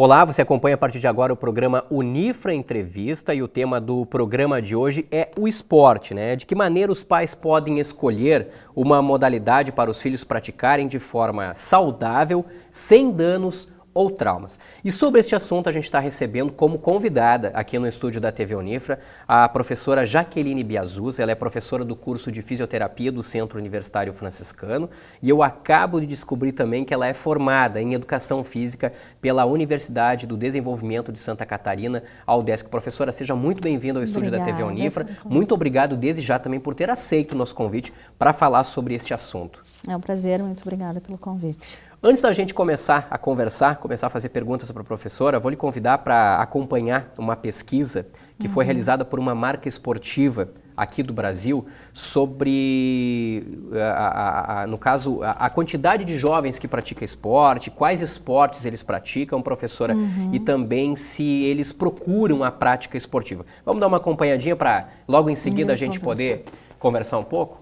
Olá, você acompanha a partir de agora o programa Unifra Entrevista e o tema do programa de hoje é o esporte, né? De que maneira os pais podem escolher uma modalidade para os filhos praticarem de forma saudável, sem danos ou traumas. E sobre este assunto a gente está recebendo como convidada aqui no estúdio da TV Unifra a professora Jaqueline Biazuz. Ela é professora do curso de Fisioterapia do Centro Universitário Franciscano e eu acabo de descobrir também que ela é formada em Educação Física pela Universidade do Desenvolvimento de Santa Catarina, a UDESC. Professora, seja muito bem-vinda ao estúdio da TV Unifra. Muito obrigado desde já também por ter aceito o nosso convite para falar sobre este assunto. É um prazer, muito obrigada pelo convite. Antes da gente começar a conversar, começar a fazer perguntas para a professora, vou lhe convidar para acompanhar uma pesquisa que foi realizada por uma marca esportiva aqui do Brasil sobre, no caso, a quantidade de jovens que praticam esporte, quais esportes eles praticam, professora, e também se eles procuram a prática esportiva. Vamos dar uma acompanhadinha para logo em seguida a gente poder conversar um pouco?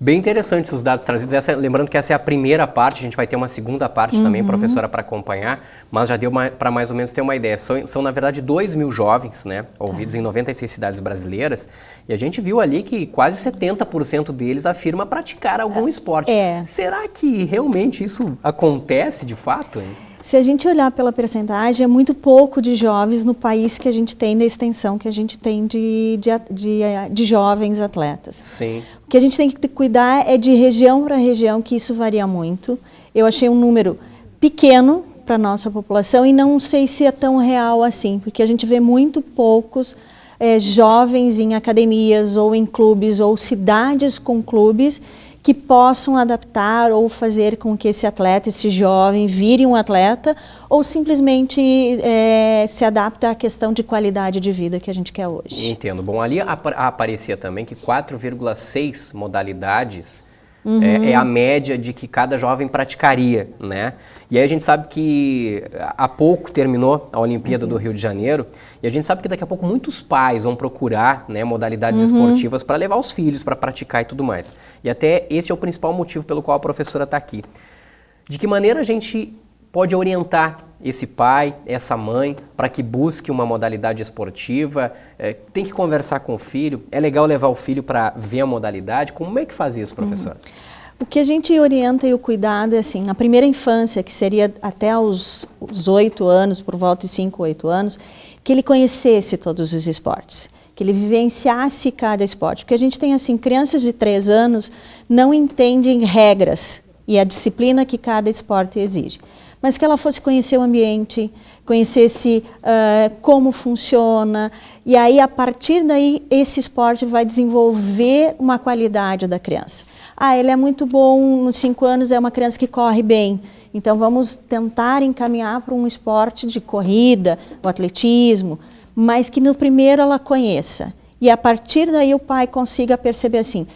Bem interessante os dados trazidos. Lembrando que essa é a primeira parte, a gente vai ter uma segunda parte também, professora, para acompanhar, mas já deu para mais ou menos ter uma ideia. São na verdade 2.000 jovens, né, ouvidos em 96 cidades brasileiras, e a gente viu ali que quase 70% deles afirma praticar algum esporte. Será que realmente isso acontece de fato, hein? Se a gente olhar pela percentagem, é muito pouco de jovens no país que a gente tem, da extensão que a gente tem de jovens atletas. Sim. O que a gente tem que cuidar é de região para região, que isso varia muito. Eu achei um número pequeno para a nossa população e não sei se é tão real assim, porque a gente vê muito poucos jovens em academias ou em clubes ou cidades com clubes que possam adaptar ou fazer com que esse atleta, esse jovem, vire um atleta ou simplesmente se adapte à questão de qualidade de vida que a gente quer hoje. Entendo. Bom, ali aparecia também que 4,6 modalidades é a média de que cada jovem praticaria, né? E aí a gente sabe que há pouco terminou a Olimpíada do Rio de Janeiro e a gente sabe que daqui a pouco muitos pais vão procurar, né, modalidades esportivas para levar os filhos para praticar e tudo mais. E até esse é o principal motivo pelo qual a professora está aqui. De que maneira a gente pode orientar esse pai, essa mãe, para que busque uma modalidade esportiva? Tem que conversar com o filho? É legal levar o filho para ver a modalidade? Como é que faz isso, professora? O que a gente orienta e o cuidado é assim, na primeira infância, que seria até os 8 anos, por volta de 5, 8 anos, que ele conhecesse todos os esportes, que ele vivenciasse cada esporte. Porque a gente tem assim, crianças de 3 anos não entendem regras e a disciplina que cada esporte exige. Mas que ela fosse conhecer o ambiente, conhecesse como funciona, e aí a partir daí esse esporte vai desenvolver uma qualidade da criança. Ele é muito bom, nos 5 anos é uma criança que corre bem, então vamos tentar encaminhar para um esporte de corrida, o atletismo, mas que no primeiro ela conheça, e a partir daí o pai consiga perceber assim,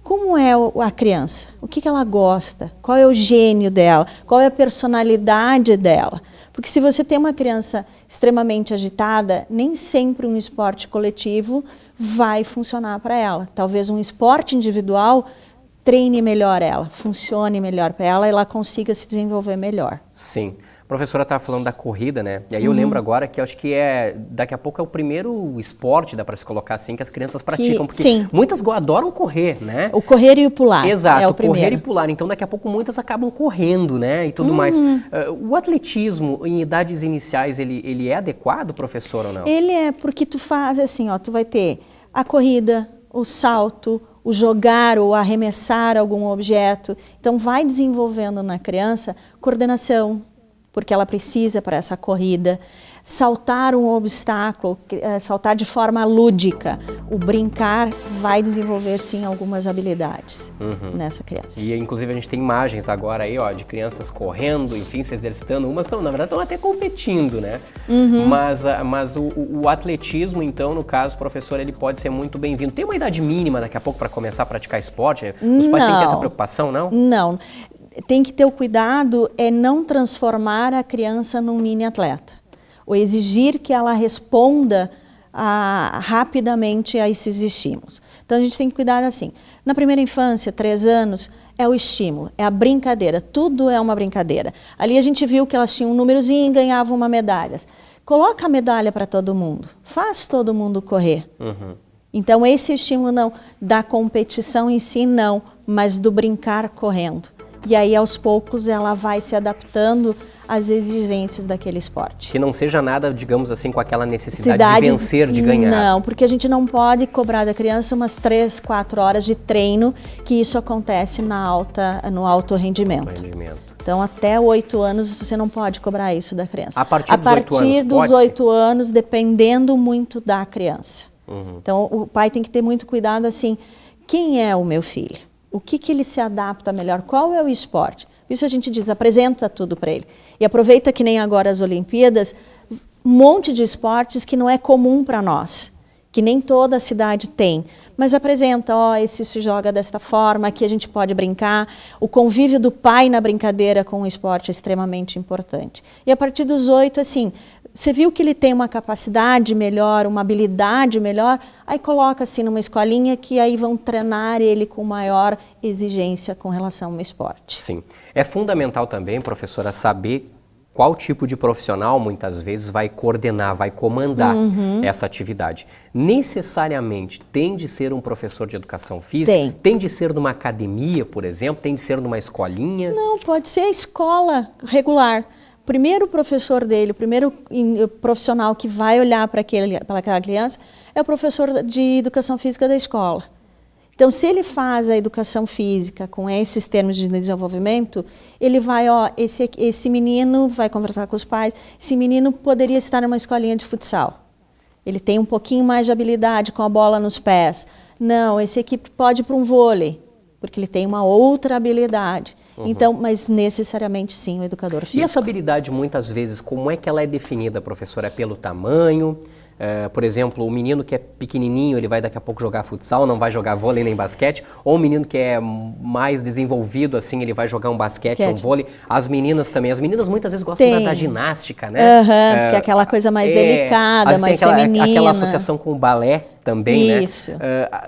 como é a criança, o que ela gosta, qual é o gênio dela, qual é a personalidade dela. Porque se você tem uma criança extremamente agitada, nem sempre um esporte coletivo vai funcionar para ela. Talvez um esporte individual treine melhor ela, funcione melhor para ela e ela consiga se desenvolver melhor. Sim. A professora estava falando da corrida, né? E aí eu lembro agora que eu acho que daqui a pouco é o primeiro esporte, dá para se colocar assim, que as crianças praticam. Porque sim. muitas adoram correr, né? O correr e o pular. Exato, é o correr primeiro. e pular. Então daqui a pouco muitas acabam correndo, né? E tudo mais. O atletismo em idades iniciais, ele é adequado, professor, ou não? Ele é porque tu faz assim, ó, tu vai ter a corrida, o salto, o jogar ou arremessar algum objeto. Então vai desenvolvendo na criança coordenação, porque ela precisa para essa corrida, saltar um obstáculo, saltar de forma lúdica. O brincar vai desenvolver, sim, algumas habilidades nessa criança. E, inclusive, a gente tem imagens agora aí, ó, de crianças correndo, enfim, se exercitando. Umas estão, na verdade, estão até competindo, né? Mas o atletismo, então, no caso, professor, ele pode ser muito bem-vindo. Tem uma idade mínima daqui a pouco para começar a praticar esporte? Os pais têm que ter essa preocupação, não? Não. Tem que ter o cuidado é não transformar a criança num mini atleta, ou exigir que ela responda rapidamente a esses estímulos. Então a gente tem que cuidar assim. Na primeira infância, 3 anos, é o estímulo, é a brincadeira, tudo é uma brincadeira. Ali a gente viu que elas tinham um númerozinho e ganhavam uma medalha. Coloca a medalha para todo mundo, faz todo mundo correr. Então esse estímulo não, da competição em si não, mas do brincar correndo. E aí, aos poucos, ela vai se adaptando às exigências daquele esporte. Que não seja nada, digamos assim, com aquela necessidade de vencer, de ganhar. Não, porque a gente não pode cobrar da criança umas 3, 4 horas de treino, que isso acontece no alto rendimento. Então, até 8 anos, você não pode cobrar isso da criança. A partir dos 8 anos, dependendo muito da criança. Então, o pai tem que ter muito cuidado, assim, quem é o meu filho? O que ele se adapta melhor? Qual é o esporte? Por isso a gente diz, apresenta tudo para ele. E aproveita que nem agora as Olimpíadas, um monte de esportes que não é comum para nós, que nem toda a cidade tem. Mas apresenta, ó, esse se joga desta forma, aqui a gente pode brincar. O convívio do pai na brincadeira com o esporte é extremamente importante. E a partir dos 8, assim, você viu que ele tem uma capacidade melhor, uma habilidade melhor, aí coloca assim numa escolinha que aí vão treinar ele com maior exigência com relação ao esporte. Sim. É fundamental também, professora, saber qual tipo de profissional muitas vezes vai coordenar, vai comandar essa atividade. Necessariamente tem de ser um professor de educação física? Tem de ser numa academia, por exemplo? Tem de ser numa escolinha? Não, pode ser a escola regular. O primeiro professor dele, o primeiro profissional que vai olhar para aquela criança é o professor de educação física da escola. Então, se ele faz a educação física com esses termos de desenvolvimento, ele vai, ó, esse menino vai conversar com os pais, esse menino poderia estar numa escolinha de futsal. Ele tem um pouquinho mais de habilidade com a bola nos pés. Não, esse aqui pode ir para um vôlei, porque ele tem uma outra habilidade. Então, mas necessariamente sim, o educador físico. E essa habilidade, muitas vezes, como é que ela é definida, professora? É pelo tamanho? Por exemplo, o menino que é pequenininho, ele vai daqui a pouco jogar futsal, não vai jogar vôlei nem basquete, ou o menino que é mais desenvolvido, assim, ele vai jogar um basquete ou um vôlei. As meninas também, as meninas muitas vezes gostam da ginástica, né? Que é aquela coisa mais delicada, mais feminina. Aquela associação com o balé também, Isso. né?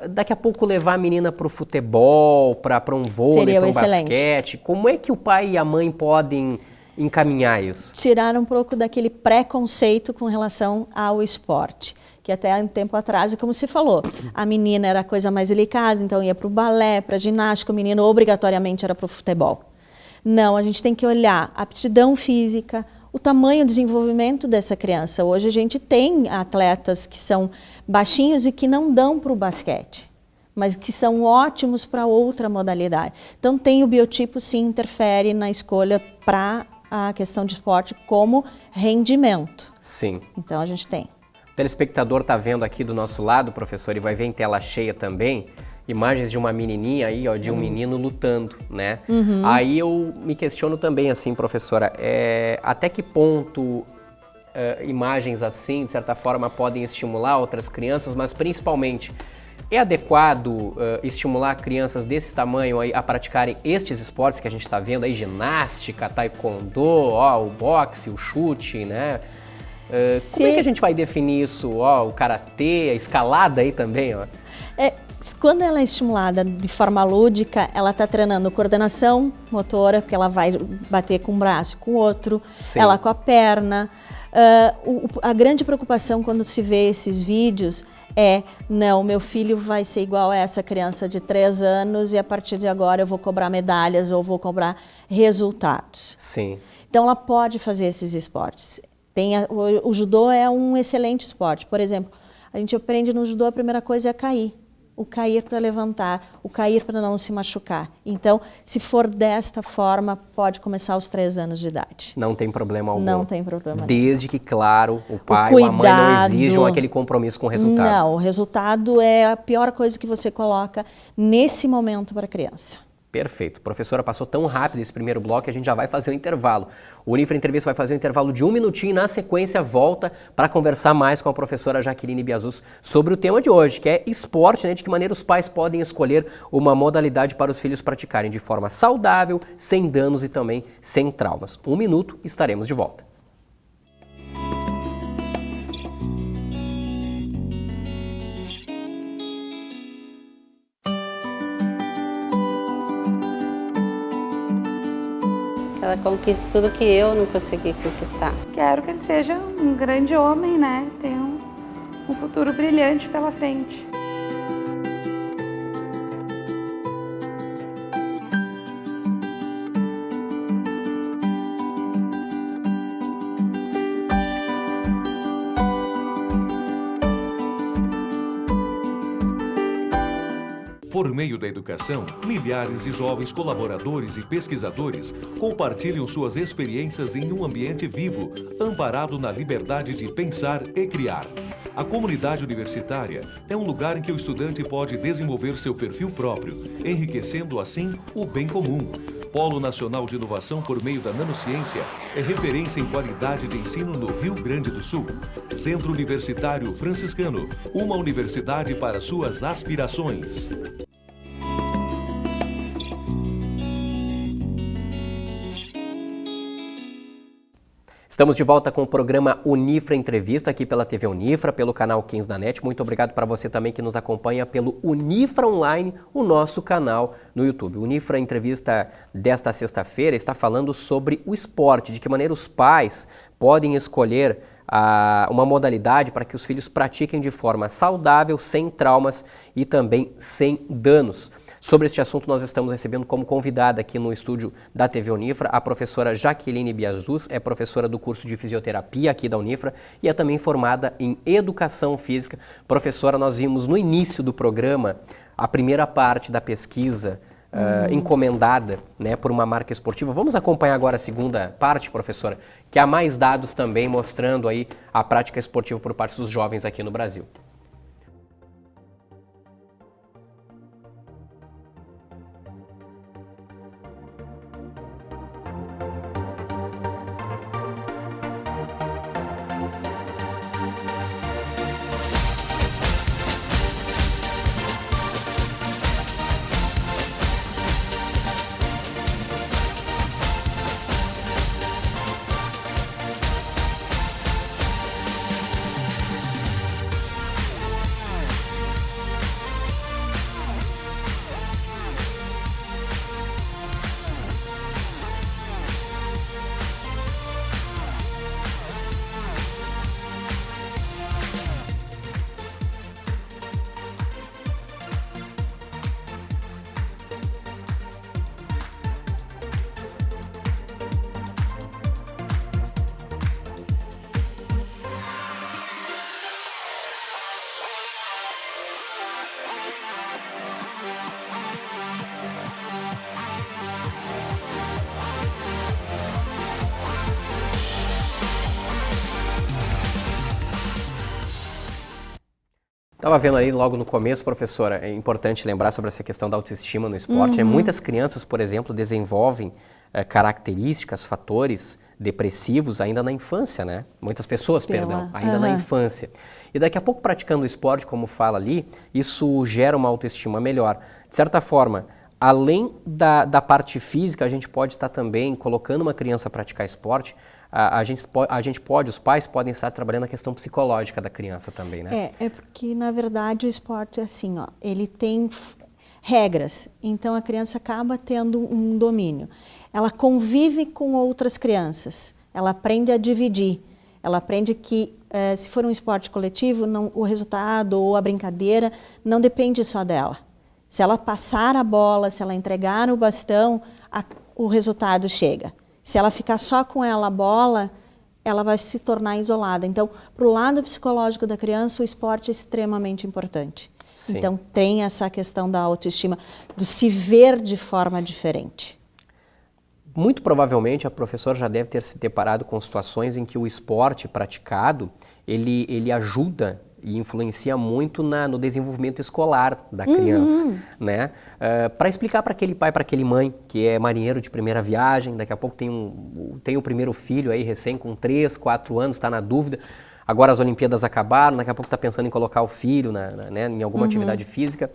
Daqui a pouco levar a menina para o futebol, para um vôlei, para um basquete. Como é que o pai e a mãe podem encaminhar isso? Tirar um pouco daquele preconceito com relação ao esporte, que até um tempo atrás, como você falou, a menina era a coisa mais delicada, então ia para o balé, para a ginástica, o menino obrigatoriamente era para o futebol. Não, a gente tem que olhar a aptidão física, o tamanho, o desenvolvimento dessa criança. Hoje a gente tem atletas que são baixinhos e que não dão para o basquete, mas que são ótimos para outra modalidade. Então tem o biotipo, sim, interfere na escolha para a questão de esporte como rendimento. Sim. Então a gente tem. O telespectador está vendo aqui do nosso lado, professor, e vai ver em tela cheia também, imagens de uma menininha aí, ó, de um menino lutando, né? Aí eu me questiono também, assim, professora, até que ponto imagens assim, de certa forma, podem estimular outras crianças, mas principalmente É adequado estimular crianças desse tamanho aí a praticarem estes esportes que a gente está vendo aí, ginástica, taekwondo, o boxe, o chute, né? Como é que a gente vai definir isso? O karatê, a escalada aí também, ó? Quando ela é estimulada de forma lúdica, ela está treinando coordenação motora, porque ela vai bater com um braço e com o outro, Sim. ela com a perna. A grande preocupação quando se vê esses vídeos não, meu filho vai ser igual a essa criança de 3 anos e a partir de agora eu vou cobrar medalhas ou vou cobrar resultados. Sim. Então ela pode fazer esses esportes. O judô é um excelente esporte. Por exemplo, a gente aprende no judô, a primeira coisa é cair. O cair para levantar, o cair para não se machucar. Então, se for desta forma, pode começar aos 3 anos de idade. Não tem problema algum. Não tem problema. Desde que, claro, o pai ou a mãe não exijam aquele compromisso com o resultado. Não, o resultado é a pior coisa que você coloca nesse momento para a criança. Perfeito. Professora, passou tão rápido esse primeiro bloco que a gente já vai fazer o intervalo. O Unifra Entrevista vai fazer um intervalo de 1 minutinho e na sequência volta para conversar mais com a professora Jaqueline Biazus sobre o tema de hoje, que é esporte, né? De que maneira os pais podem escolher uma modalidade para os filhos praticarem de forma saudável, sem danos e também sem traumas. 1 minuto, estaremos de volta. Ela conquista tudo que eu não consegui conquistar. Quero que ele seja um grande homem, né? Tenha um futuro brilhante pela frente. Por meio da educação, milhares de jovens colaboradores e pesquisadores compartilham suas experiências em um ambiente vivo, amparado na liberdade de pensar e criar. A comunidade universitária é um lugar em que o estudante pode desenvolver seu perfil próprio, enriquecendo assim o bem comum. Polo Nacional de Inovação por meio da Nanociência é referência em qualidade de ensino no Rio Grande do Sul. Centro Universitário Franciscano, uma universidade para suas aspirações. Estamos de volta com o programa Unifra Entrevista, aqui pela TV Unifra, pelo canal 15 da NET. Muito obrigado para você também que nos acompanha pelo Unifra Online, o nosso canal no YouTube. O Unifra Entrevista desta sexta-feira está falando sobre o esporte, de que maneira os pais podem escolher uma modalidade para que os filhos pratiquem de forma saudável, sem traumas e também sem danos. Sobre este assunto, nós estamos recebendo como convidada aqui no estúdio da TV Unifra a professora Jaqueline Biazus, é professora do curso de fisioterapia aqui da Unifra e é também formada em educação física. Professora, nós vimos no início do programa a primeira parte da pesquisa encomendada, né, por uma marca esportiva. Vamos acompanhar agora a segunda parte, professora, que há mais dados também mostrando aí a prática esportiva por parte dos jovens aqui no Brasil. Estava vendo ali logo no começo, professora, é importante lembrar sobre essa questão da autoestima no esporte. Muitas crianças, por exemplo, desenvolvem características, fatores depressivos ainda na infância, né? Muitas pessoas, perdão, ainda Aham. na infância. E daqui a pouco praticando o esporte, como fala ali, isso gera uma autoestima melhor. De certa forma, além da parte física, a gente pode estar também colocando uma criança a praticar esporte, a gente pode, os pais podem estar trabalhando a questão psicológica da criança também, né? É porque, na verdade, o esporte é assim, ó, ele tem regras, então a criança acaba tendo um domínio. Ela convive com outras crianças, ela aprende a dividir, ela aprende que se for um esporte coletivo, o resultado ou a brincadeira não depende só dela. Se ela passar a bola, se ela entregar o bastão, o resultado chega. Se ela ficar só com ela a bola, ela vai se tornar isolada. Então, para o lado psicológico da criança, o esporte é extremamente importante. Sim. Então, tem essa questão da autoestima, do se ver de forma diferente. Muito provavelmente a professora já deve ter se deparado com situações em que o esporte praticado, ele ajuda e influencia muito no desenvolvimento escolar da criança, né? Para explicar para aquele pai, para aquele mãe que é marinheiro de primeira viagem, daqui a pouco tem o primeiro filho aí recém com 3, 4 anos, está na dúvida, agora as Olimpíadas acabaram, daqui a pouco está pensando em colocar o filho né, em alguma atividade física.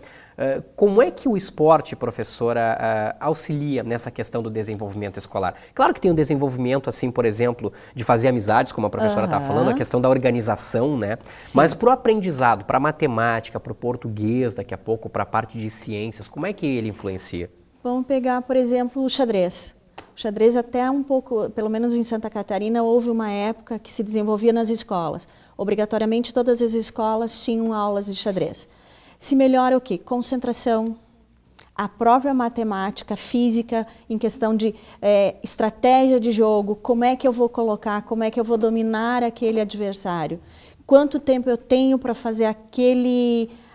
Como é que o esporte, professora, auxilia nessa questão do desenvolvimento escolar? Claro que tem o desenvolvimento, assim, por exemplo, de fazer amizades, como a professora está falando, a questão da organização, né? Sim. Mas para o aprendizado, para a matemática, para o português, daqui a pouco, para a parte de ciências, como é que ele influencia? Vamos pegar, por exemplo, o xadrez. O xadrez até um pouco, pelo menos em Santa Catarina, houve uma época que se desenvolvia nas escolas. Obrigatoriamente todas as escolas tinham aulas de xadrez. Se melhora o quê? Concentração, a própria matemática, física, em questão de estratégia de jogo, como é que eu vou colocar, como é que eu vou dominar aquele adversário, quanto tempo eu tenho para fazer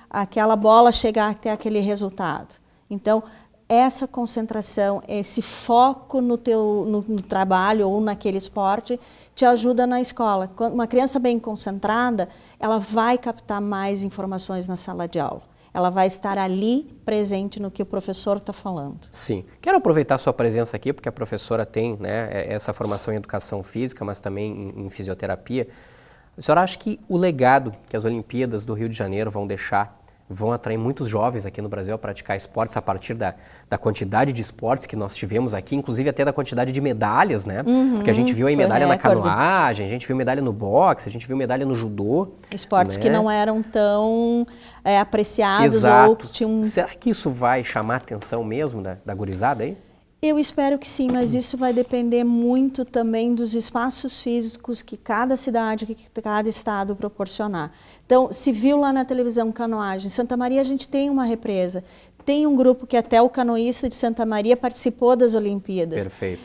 aquela bola chegar até aquele resultado. Então, essa concentração, esse foco no trabalho ou naquele esporte te ajuda na escola. Uma criança bem concentrada, ela vai captar mais informações na sala de aula. Ela vai estar ali presente no que o professor está falando. Sim. Quero aproveitar a sua presença aqui, porque a professora tem, né, essa formação em educação física, mas também em fisioterapia. A senhora acha que o legado que as Olimpíadas do Rio de Janeiro vão atrair muitos jovens aqui no Brasil a praticar esportes a partir da quantidade de esportes que nós tivemos aqui, inclusive até da quantidade de medalhas, né? Porque a gente viu aí medalha na canoagem, a gente viu medalha no boxe, a gente viu medalha no judô. Esportes, né, que não eram tão apreciados. Exato. Ou que tinham... Será que isso vai chamar a atenção mesmo da gurizada aí? Eu espero que sim, mas isso vai depender muito também dos espaços físicos que cada cidade, que cada estado proporcionar. Então, se viu lá na televisão canoagem, Santa Maria a gente tem uma represa, tem um grupo que até o canoísta de Santa Maria participou das Olimpíadas. Perfeito.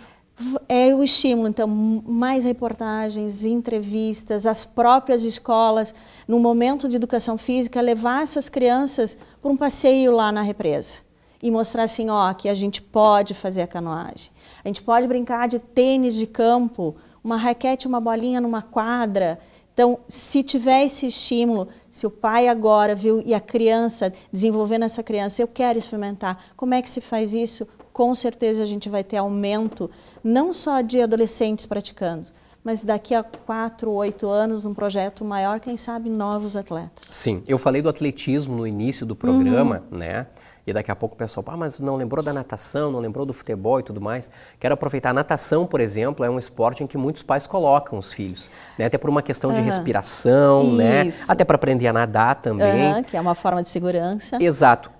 É o estímulo, então, mais reportagens, entrevistas, as próprias escolas, no momento de educação física, levar essas crianças para um passeio lá na represa. E mostrar assim, ó, que a gente pode fazer a canoagem. A gente pode brincar de tênis de campo, uma raquete, uma bolinha numa quadra. Então, se tiver esse estímulo, se o pai agora viu e a criança, desenvolvendo essa criança, eu quero experimentar, como é que se faz isso? Com certeza a gente vai ter aumento, não só de adolescentes praticando, mas daqui a 4, 8 anos, um projeto maior, quem sabe novos atletas. Sim, eu falei do atletismo no início do programa, né? E daqui a pouco o pessoal, mas não lembrou da natação, não lembrou do futebol e tudo mais. Quero aproveitar. A natação, por exemplo, é um esporte em que muitos pais colocam os filhos, né? Até por uma questão de respiração, né? Até para aprender a nadar também. Que é uma forma de segurança. Exato.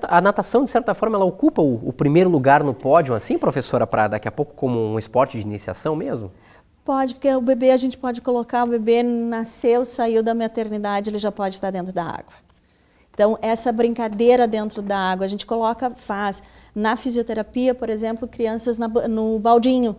A natação, de certa forma, ela ocupa o primeiro lugar no pódio, assim, professora, para daqui a pouco como um esporte de iniciação mesmo? Pode, porque o bebê, a gente pode colocar, o bebê nasceu, saiu da maternidade, ele já pode estar dentro da água. Então, essa brincadeira dentro da água, a gente faz na fisioterapia, por exemplo, crianças no baldinho,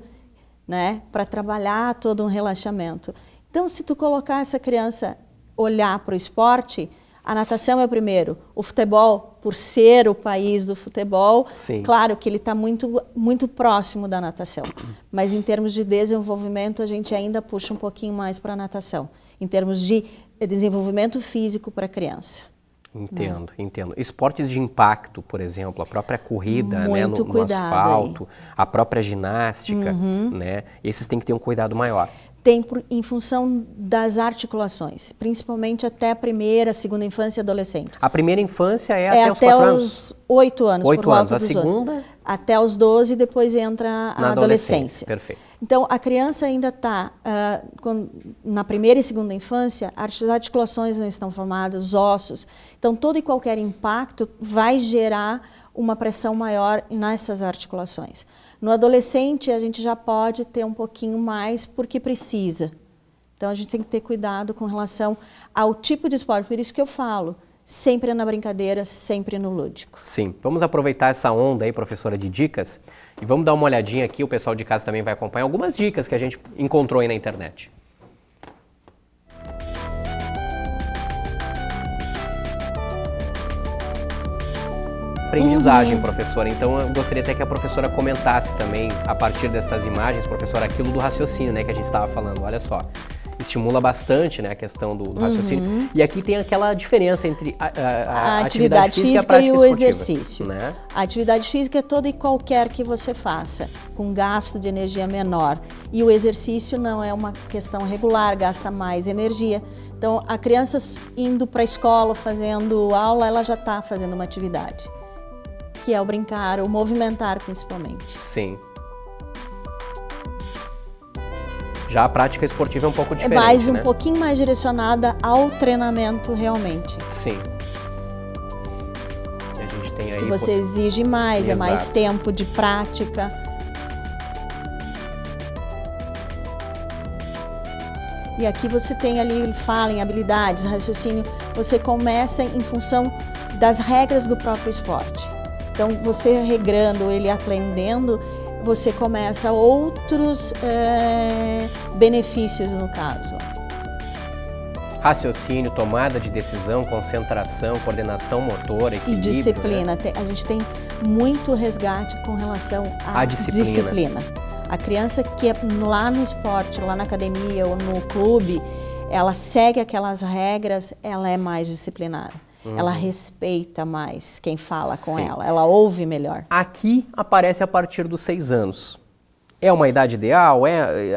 né, para trabalhar todo um relaxamento. Então, se tu colocar essa criança olhar para o esporte, a natação é o primeiro, o futebol, por ser o país do futebol, sim, claro que ele está muito, muito próximo da natação, mas em termos de desenvolvimento, a gente ainda puxa um pouquinho mais para a natação, em termos de desenvolvimento físico para a criança. Entendo, entendo. Esportes de impacto, por exemplo, a própria corrida, né, Muito no cuidado asfalto, a própria ginástica, né? Esses têm que ter um cuidado maior. Tem em função das articulações, principalmente até a primeira, segunda infância e adolescente. A primeira infância é até os 4 anos? Os 8 anos. 8 por anos. volta A dos segunda? Até os 12 e depois entra Na a adolescência. Perfeito. Então, a criança ainda está, na primeira e segunda infância, as articulações não estão formadas, os ossos. Então, todo e qualquer impacto vai gerar uma pressão maior nessas articulações. No adolescente, a gente já pode ter um pouquinho mais porque precisa. Então, a gente tem que ter cuidado com relação ao tipo de esporte. Por isso que eu falo, sempre na brincadeira, sempre no lúdico. Sim. Vamos aproveitar essa onda aí, professora, de dicas, e vamos dar uma olhadinha aqui, o pessoal de casa também vai acompanhar algumas dicas que a gente encontrou aí na internet. Aprendizagem, professora. Então, eu gostaria até que a professora comentasse também, a partir dessas imagens, professora, aquilo do raciocínio, né, que a gente estava falando. Olha só, estimula bastante, né, a questão do raciocínio. E aqui tem aquela diferença entre a atividade física e o exercício. Né? A atividade física é toda e qualquer que você faça, com gasto de energia menor. E o exercício não é uma questão regular, gasta mais energia. Então, a criança indo para a escola, fazendo aula, ela já está fazendo uma atividade, que é o brincar, o movimentar principalmente. Sim. Já a prática esportiva é um pouco diferente, mais um né? pouquinho mais direcionada ao treinamento realmente. Sim. E a gente tem aí... Que você exige mais, Exato. é mais tempo de prática. E aqui você tem ali, ele fala em habilidades, raciocínio, você começa em função das regras do próprio esporte. Então, você regrando, ele aprendendo, você começa outros benefícios no caso. Raciocínio, tomada de decisão, concentração, coordenação motora, equilíbrio. E disciplina. Né? A gente tem muito resgate com relação à disciplina. A criança que é lá no esporte, lá na academia ou no clube, ela segue aquelas regras, ela é mais disciplinada. Ela respeita mais quem fala com ela ouve melhor. Aqui aparece a partir dos 6 anos. É uma idade ideal?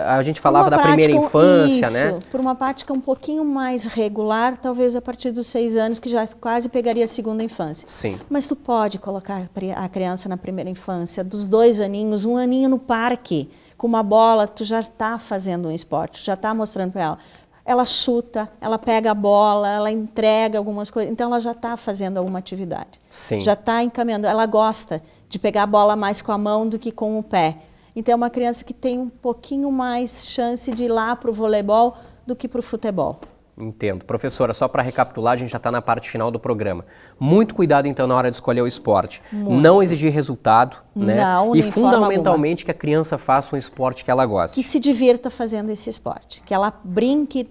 A gente falava da primeira infância, né? Por uma prática um pouquinho mais regular, talvez a partir dos 6 anos, que já quase pegaria a segunda infância. Sim. Mas tu pode colocar a criança na primeira infância, dos 2 aninhos, 1 aninho no parque, com uma bola, tu já está fazendo um esporte, já está mostrando para ela. Ela chuta, ela pega a bola, ela entrega algumas coisas. Então, ela já está fazendo alguma atividade. Sim. Já está encaminhando. Ela gosta de pegar a bola mais com a mão do que com o pé. Então, é uma criança que tem um pouquinho mais chance de ir lá para o voleibol do que para o futebol. Entendo. Professora, só para recapitular, a gente já está na parte final do programa. Muito cuidado, então, na hora de escolher o esporte. Muito. Não exigir resultado, né? Não, e nem forma fundamentalmente que a criança faça um esporte que ela gosta. Que se divirta fazendo esse esporte. Que ela brinque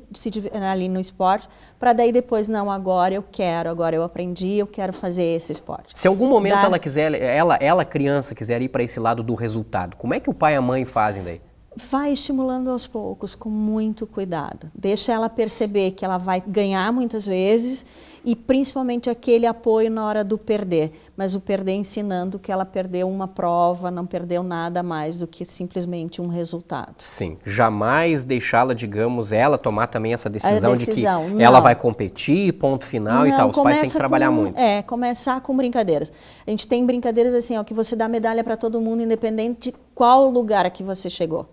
ali no esporte, para daí depois, não, agora eu quero, agora eu aprendi, eu quero fazer esse esporte. Se em algum momento ela quiser, ela criança, quiser ir para esse lado do resultado, como é que o pai e a mãe fazem daí? Vai estimulando aos poucos, com muito cuidado. Deixa ela perceber que ela vai ganhar muitas vezes e principalmente aquele apoio na hora do perder. Mas o perder ensinando que ela perdeu uma prova, não perdeu nada mais do que simplesmente um resultado. Sim, jamais deixá-la, digamos, ela tomar também essa decisão de que não. ela vai competir, ponto final não, e tal. Os pais têm que trabalhar muito. Começar com brincadeiras. A gente tem brincadeiras assim, ó, que você dá medalha para todo mundo, independente de qual lugar que você chegou.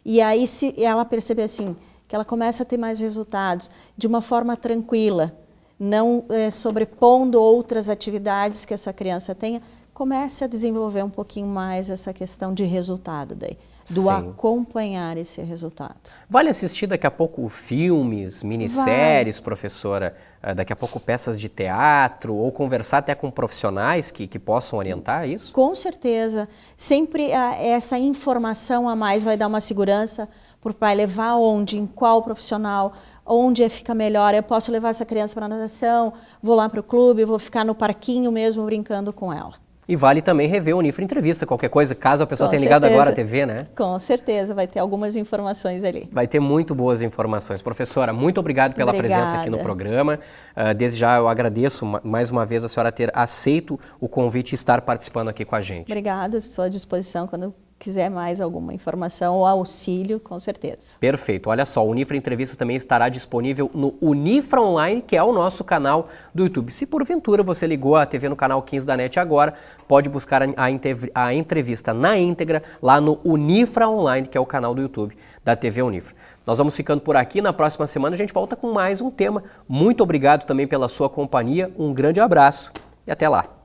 E aí, se ela perceber assim, que ela começa a ter mais resultados de uma forma tranquila, não sobrepondo outras atividades que essa criança tenha, comece a desenvolver um pouquinho mais essa questão de resultado daí, do acompanhar esse resultado. Vale assistir daqui a pouco filmes, minisséries, professora, daqui a pouco peças de teatro, ou conversar até com profissionais que possam orientar isso? Com certeza. Sempre essa informação a mais vai dar uma segurança para o pai levar onde, em qual profissional, onde fica melhor. Eu posso levar essa criança para a natação, vou lá para o clube, vou ficar no parquinho mesmo brincando com ela. E vale também rever o Unifra Entrevista, qualquer coisa, caso a pessoa Com tenha ligado certeza. agora a TV, né? Com certeza, vai ter algumas informações ali. Vai ter muito boas informações. Professora, muito obrigado pela presença aqui no Obrigada. programa. Desde já eu agradeço mais uma vez a senhora ter aceito o convite e estar participando aqui com a gente. Obrigada, estou à disposição quando quiser mais alguma informação ou auxílio, com certeza. Perfeito. Olha só, o Unifra Entrevista também estará disponível no Unifra Online, que é o nosso canal do YouTube. Se porventura você ligou a TV no canal 15 da NET agora, pode buscar a entrevista na íntegra lá no Unifra Online, que é o canal do YouTube da TV Unifra. Nós vamos ficando por aqui. Na próxima semana a gente volta com mais um tema. Muito obrigado também pela sua companhia. Um grande abraço e até lá.